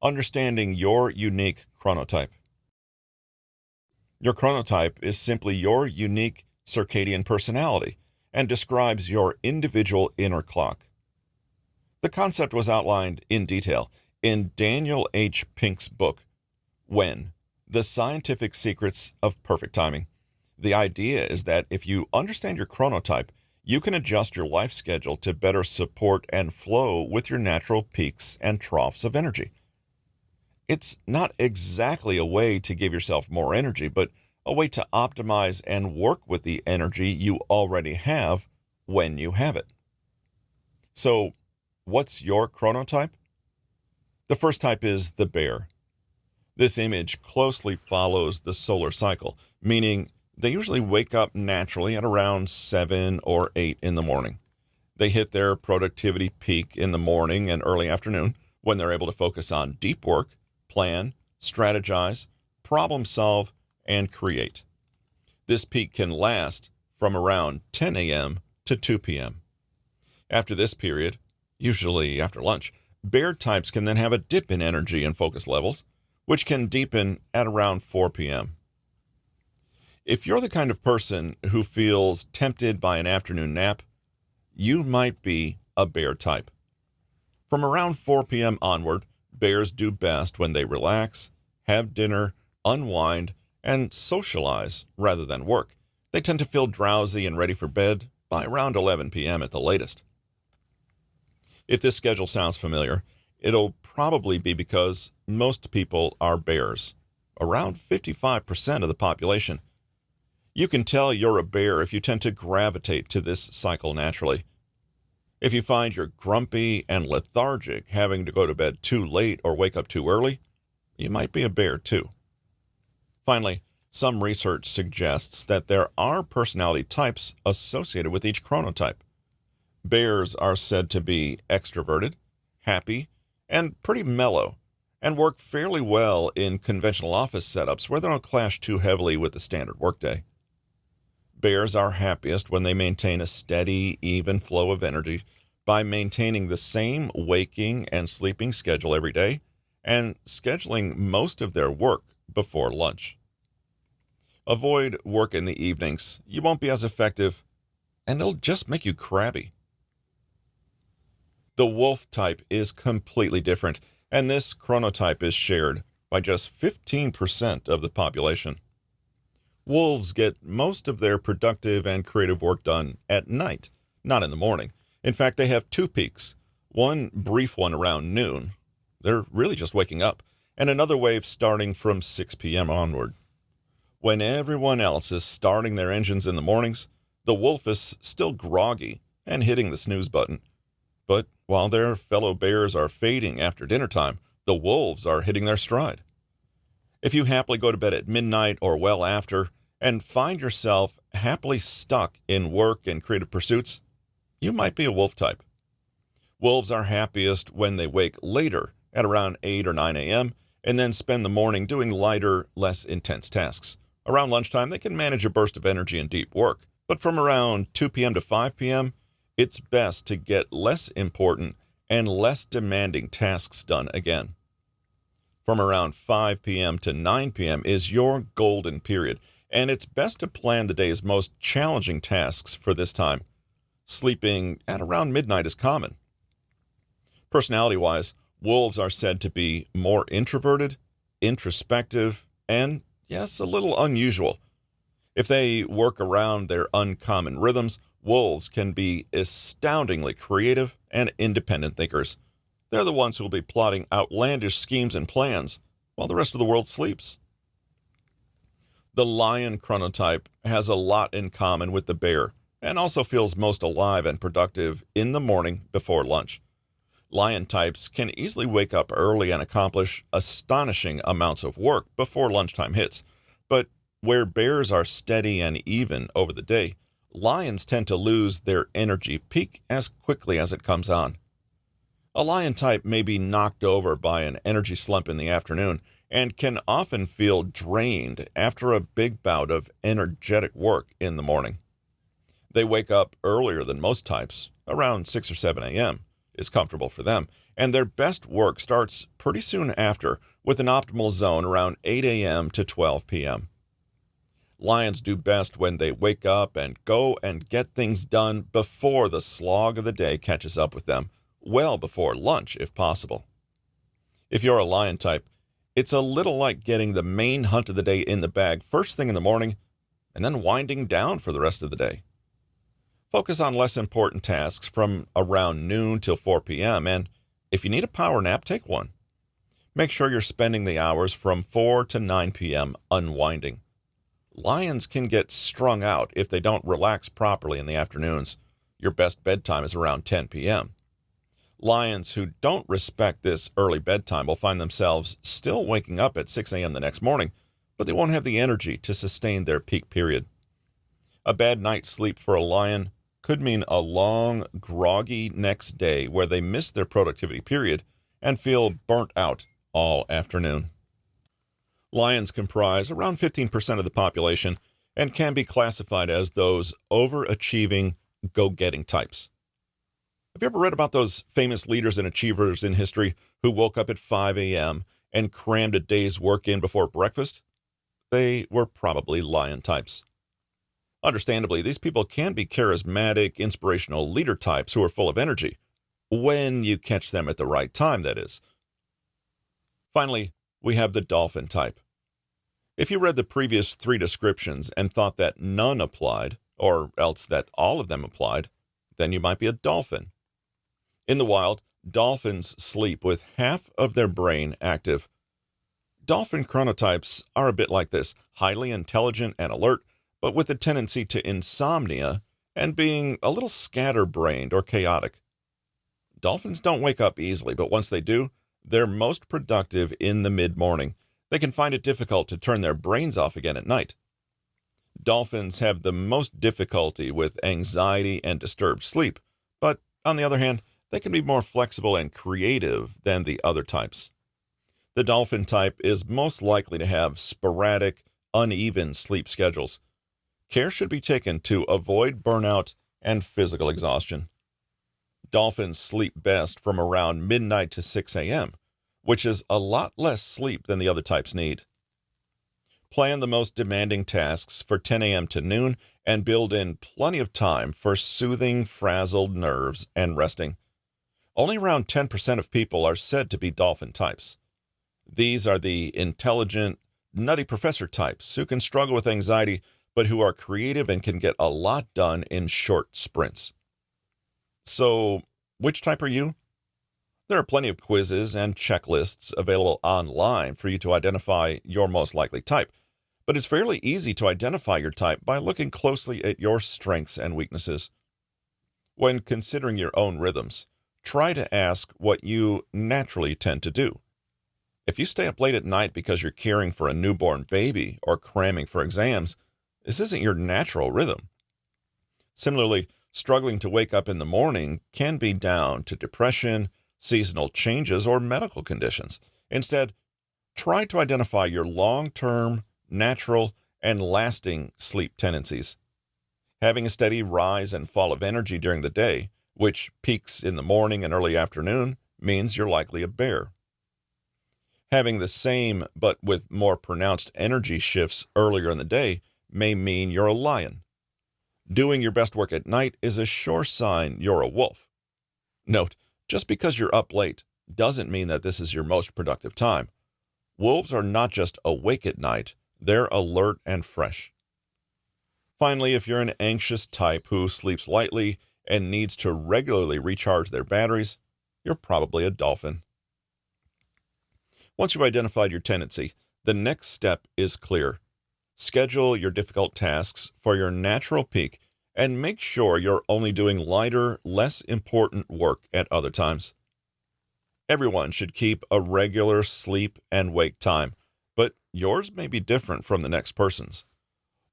Understanding your unique chronotype. Your chronotype is simply your unique circadian personality and describes your individual inner clock. The concept was outlined in detail in Daniel H. Pink's book, When? The Scientific Secrets of Perfect Timing. The idea is that if you understand your chronotype, you can adjust your life schedule to better support and flow with your natural peaks and troughs of energy. It's not exactly a way to give yourself more energy, but a way to optimize and work with the energy you already have when you have it. So, what's your chronotype? The first type is the bear. This image closely follows the solar cycle, meaning they usually wake up naturally at around 7 or 8 in the morning. They hit their productivity peak in the morning and early afternoon when they're able to focus on deep work, plan, strategize, problem solve, and create. This peak can last from around 10 a.m. to 2 p.m. After this period, usually after lunch, bear types can then have a dip in energy and focus levels, which can deepen at around 4 p.m. If you're the kind of person who feels tempted by an afternoon nap, you might be a bear type. From around 4 p.m. onward, bears do best when they relax, have dinner, unwind, and socialize rather than work. They tend to feel drowsy and ready for bed by around 11 p.m. at the latest. If this schedule sounds familiar, it'll probably be because most people are bears, around 55% of the population. You can tell you're a bear if you tend to gravitate to this cycle naturally. If you find you're grumpy and lethargic, having to go to bed too late or wake up too early, you might be a bear too. Finally, some research suggests that there are personality types associated with each chronotype. Bears are said to be extroverted, happy, and pretty mellow, and work fairly well in conventional office setups where they don't clash too heavily with the standard workday. Bears are happiest when they maintain a steady, even flow of energy by maintaining the same waking and sleeping schedule every day and scheduling most of their work before lunch. Avoid work in the evenings. You won't be as effective, and it'll just make you crabby. The wolf type is completely different, and this chronotype is shared by just 15% of the population. Wolves get most of their productive and creative work done at night, not in the morning. In fact, they have two peaks, one brief one around noon. They're really just waking up, and another wave starting from 6 p.m. onward. When everyone else is starting their engines in the mornings, the wolf is still groggy and hitting the snooze button. But while their fellow bears are fading after dinner time, the wolves are hitting their stride. If you happily go to bed at midnight or well after and find yourself happily stuck in work and creative pursuits, you might be a wolf type. Wolves are happiest when they wake later at around 8 or 9 a.m. and then spend the morning doing lighter, less intense tasks. Around lunchtime, they can manage a burst of energy and deep work. But from around 2 p.m. to 5 p.m., it's best to get less important and less demanding tasks done again. From around 5 p.m. to 9 p.m. is your golden period, and it's best to plan the day's most challenging tasks for this time. Sleeping at around midnight is common. Personality-wise, wolves are said to be more introverted, introspective, and, yes, a little unusual. If they work around their uncommon rhythms, wolves can be astoundingly creative and independent thinkers. They're the ones who will be plotting outlandish schemes and plans while the rest of the world sleeps. The Lion Chronotype has a lot in common with the bear and also feels most alive and productive in the morning before lunch. Lion types can easily wake up early and accomplish astonishing amounts of work before lunchtime hits, but where bears are steady and even over the day, lions tend to lose their energy peak as quickly as it comes on. A lion type may be knocked over by an energy slump in the afternoon and can often feel drained after a big bout of energetic work in the morning. They wake up earlier than most types, around 6 or 7 a.m. is comfortable for them, and their best work starts pretty soon after, with an optimal zone around 8 a.m. to 12 p.m. Lions do best when they wake up and go and get things done before the slog of the day catches up with them, well before lunch if possible. If you're a lion type, it's a little like getting the main hunt of the day in the bag first thing in the morning and then winding down for the rest of the day. Focus on less important tasks from around noon till 4 p.m. and if you need a power nap, take one. Make sure you're spending the hours from 4 to 9 p.m. unwinding. Lions can get strung out if they don't relax properly in the afternoons. Your best bedtime is around 10 p.m. Lions who don't respect this early bedtime will find themselves still waking up at 6 a.m. the next morning, but they won't have the energy to sustain their peak period. A bad night's sleep for a lion could mean a long, groggy next day where they miss their productivity period and feel burnt out all afternoon. Lions comprise around 15% of the population and can be classified as those overachieving, go-getting types. Have you ever read about those famous leaders and achievers in history who woke up at 5 a.m. and crammed a day's work in before breakfast? They were probably lion types. Understandably, these people can be charismatic, inspirational leader types who are full of energy, when you catch them at the right time, that is. Finally, we have the dolphin type. If you read the previous 3 descriptions and thought that none applied, or else that all of them applied, then you might be a dolphin. In the wild, dolphins sleep with half of their brain active. Dolphin chronotypes are a bit like this, highly intelligent and alert, but with a tendency to insomnia and being a little scatterbrained or chaotic. Dolphins don't wake up easily, but once they do, they're most productive in the mid-morning. They can find it difficult to turn their brains off again at night. Dolphins have the most difficulty with anxiety and disturbed sleep, but on the other hand, they can be more flexible and creative than the other types. The dolphin type is most likely to have sporadic, uneven sleep schedules. Care should be taken to avoid burnout and physical exhaustion. Dolphins sleep best from around midnight to 6 a.m., which is a lot less sleep than the other types need. Plan the most demanding tasks for 10 a.m. to noon and build in plenty of time for soothing frazzled nerves and resting. Only around 10% of people are said to be dolphin types. These are the intelligent, nutty professor types who can struggle with anxiety but who are creative and can get a lot done in short sprints. So, which type are you? There are plenty of quizzes and checklists available online for you to identify your most likely type, but it's fairly easy to identify your type by looking closely at your strengths and weaknesses. When considering your own rhythms, try to ask what you naturally tend to do. If you stay up late at night because you're caring for a newborn baby or cramming for exams, this isn't your natural rhythm. Similarly, struggling to wake up in the morning can be down to depression, seasonal changes, or medical conditions. Instead, try to identify your long-term, natural, and lasting sleep tendencies. Having a steady rise and fall of energy during the day, which peaks in the morning and early afternoon, means you're likely a bear. Having the same but with more pronounced energy shifts earlier in the day may mean you're a lion. Doing your best work at night is a sure sign you're a wolf. Note, just because you're up late doesn't mean that this is your most productive time. Wolves are not just awake at night, they're alert and fresh. Finally, if you're an anxious type who sleeps lightly and needs to regularly recharge their batteries, you're probably a dolphin. Once you've identified your tendency, the next step is clear. Schedule your difficult tasks for your natural peak and make sure you're only doing lighter, less important work at other times. Everyone should keep a regular sleep and wake time, but yours may be different from the next person's.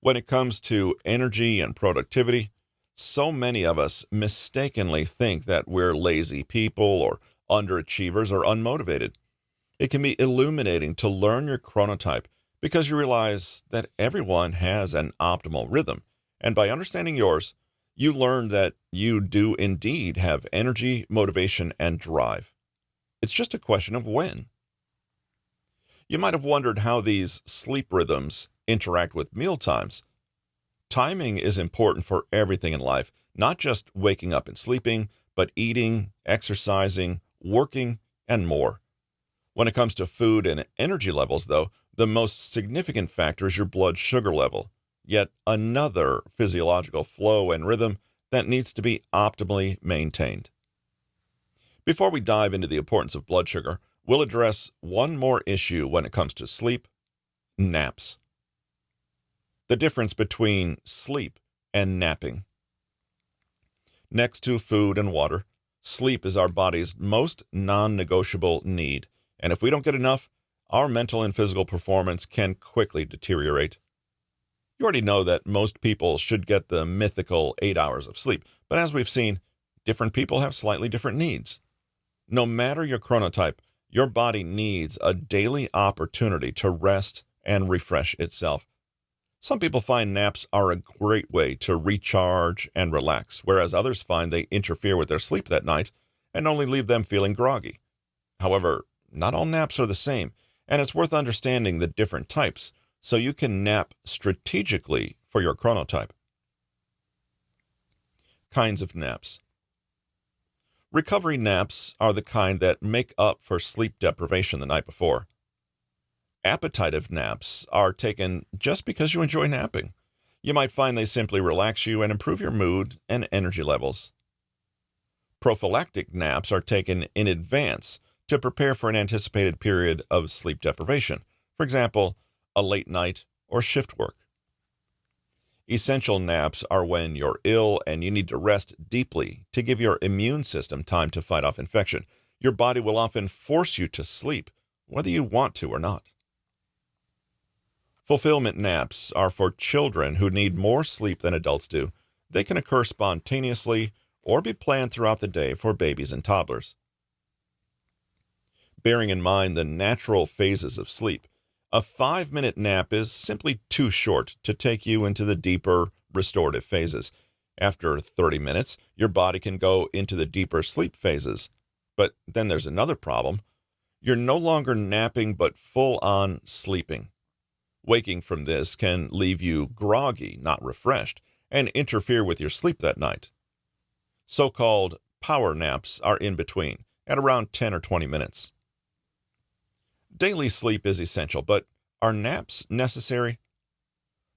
When it comes to energy and productivity, so many of us mistakenly think that we're lazy people or underachievers or unmotivated. It can be illuminating to learn your chronotype because you realize that everyone has an optimal rhythm, and by understanding yours, you learn that you do indeed have energy, motivation, and drive. It's just a question of when. You might have wondered how these sleep rhythms interact with meal times. Timing is important for everything in life, not just waking up and sleeping, but eating, exercising, working, and more. When it comes to food and energy levels, though, the most significant factor is your blood sugar level, yet another physiological flow and rhythm that needs to be optimally maintained. Before we dive into the importance of blood sugar, we'll address one more issue when it comes to sleep: naps. The difference between sleep and napping. Next to food and water, sleep is our body's most non-negotiable need, and if we don't get enough, our mental and physical performance can quickly deteriorate. You already know that most people should get the mythical 8 hours of sleep, but as we've seen, different people have slightly different needs. No matter your chronotype, your body needs a daily opportunity to rest and refresh itself. Some people find naps are a great way to recharge and relax, whereas others find they interfere with their sleep that night and only leave them feeling groggy. However, not all naps are the same, and it's worth understanding the different types so you can nap strategically for your chronotype. Kinds of naps. Recovery naps are the kind that make up for sleep deprivation the night before. Appetitive naps are taken just because you enjoy napping. You might find they simply relax you and improve your mood and energy levels. Prophylactic naps are taken in advance to prepare for an anticipated period of sleep deprivation, for example, a late night or shift work. Essential naps are when you're ill and you need to rest deeply to give your immune system time to fight off infection. Your body will often force you to sleep, whether you want to or not. Fulfillment naps are for children who need more sleep than adults do. They can occur spontaneously or be planned throughout the day for babies and toddlers. Bearing in mind the natural phases of sleep, a 5-minute nap is simply too short to take you into the deeper restorative phases. After 30 minutes, your body can go into the deeper sleep phases. But then there's another problem. You're no longer napping but full-on sleeping. Waking from this can leave you groggy, not refreshed, and interfere with your sleep that night. So-called power naps are in between, at around 10 or 20 minutes. Daily sleep is essential, but are naps necessary?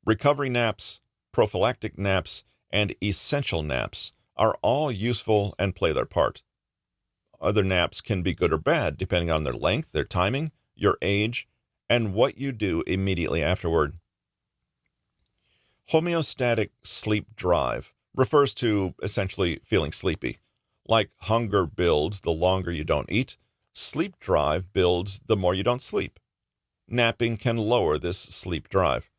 Recovery naps, prophylactic naps, and essential naps are all useful and play their part. Other naps can be good or bad depending on their length, their timing, your age, and what you do immediately afterward. Homeostatic sleep drive refers to essentially feeling sleepy. Like hunger builds the longer you don't eat, sleep drive builds the more you don't sleep. Napping can lower this sleep drive.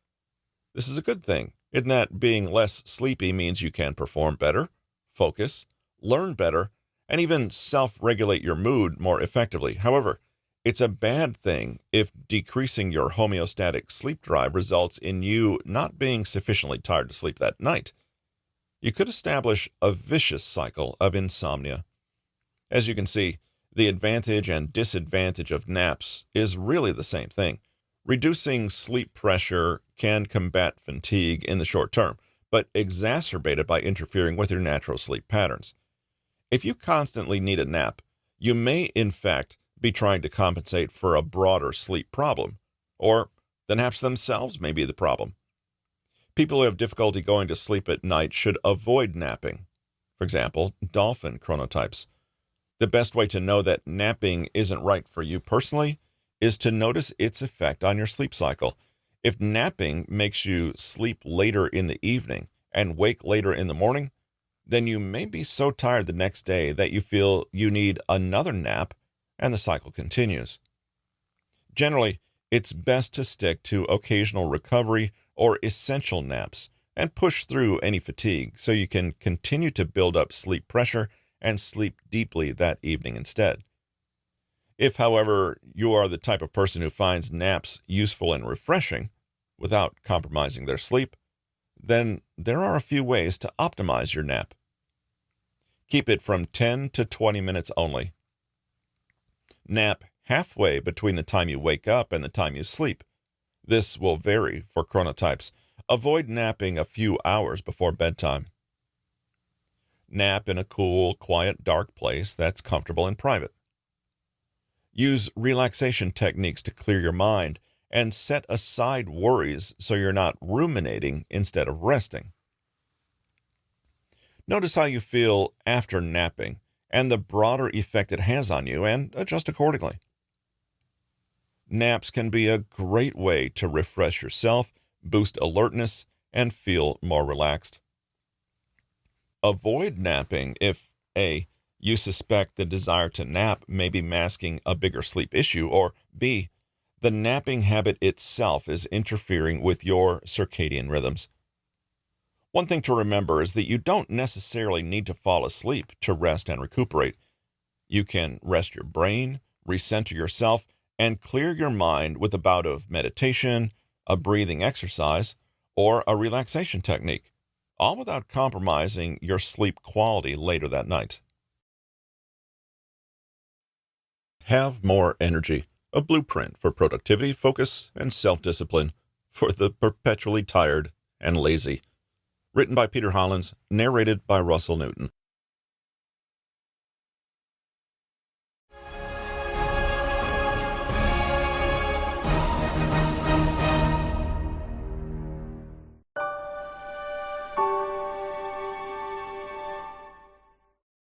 This is a good thing, in that being less sleepy means you can perform better, focus, learn better, and even self-regulate your mood more effectively. However, it's a bad thing if decreasing your homeostatic sleep drive results in you not being sufficiently tired to sleep that night. You could establish a vicious cycle of insomnia. As you can see, the advantage and disadvantage of naps is really the same thing. Reducing sleep pressure can combat fatigue in the short term, but exacerbate it by interfering with your natural sleep patterns. If you constantly need a nap, you may in fact be trying to compensate for a broader sleep problem, or the naps themselves may be the problem. People who have difficulty going to sleep at night should avoid napping. For example, dolphin chronotypes. The best way to know that napping isn't right for you personally is to notice its effect on your sleep cycle. If napping makes you sleep later in the evening and wake later in the morning, then you may be so tired the next day that you feel you need another nap, and the cycle continues. Generally, it's best to stick to occasional recovery or essential naps and push through any fatigue so you can continue to build up sleep pressure and sleep deeply that evening instead. If, however, you are the type of person who finds naps useful and refreshing without compromising their sleep, then there are a few ways to optimize your nap. Keep it from 10 to 20 minutes only. Nap halfway between the time you wake up and the time you sleep. This will vary for chronotypes. Avoid napping a few hours before bedtime. Nap in a cool, quiet, dark place that's comfortable and private. Use relaxation techniques to clear your mind and set aside worries so you're not ruminating instead of resting. Notice how you feel after napping and the broader effect it has on you, and adjust accordingly. Naps can be a great way to refresh yourself, boost alertness, and feel more relaxed. Avoid napping if A. You suspect the desire to nap may be masking a bigger sleep issue, or B. The napping habit itself is interfering with your circadian rhythms. One thing to remember is that you don't necessarily need to fall asleep to rest and recuperate. You can rest your brain, recenter yourself, and clear your mind with a bout of meditation, a breathing exercise, or a relaxation technique, all without compromising your sleep quality later that night. Have more energy, a blueprint for productivity, focus, and self-discipline for the perpetually tired and lazy. Written by Peter Hollins, narrated by Russell Newton.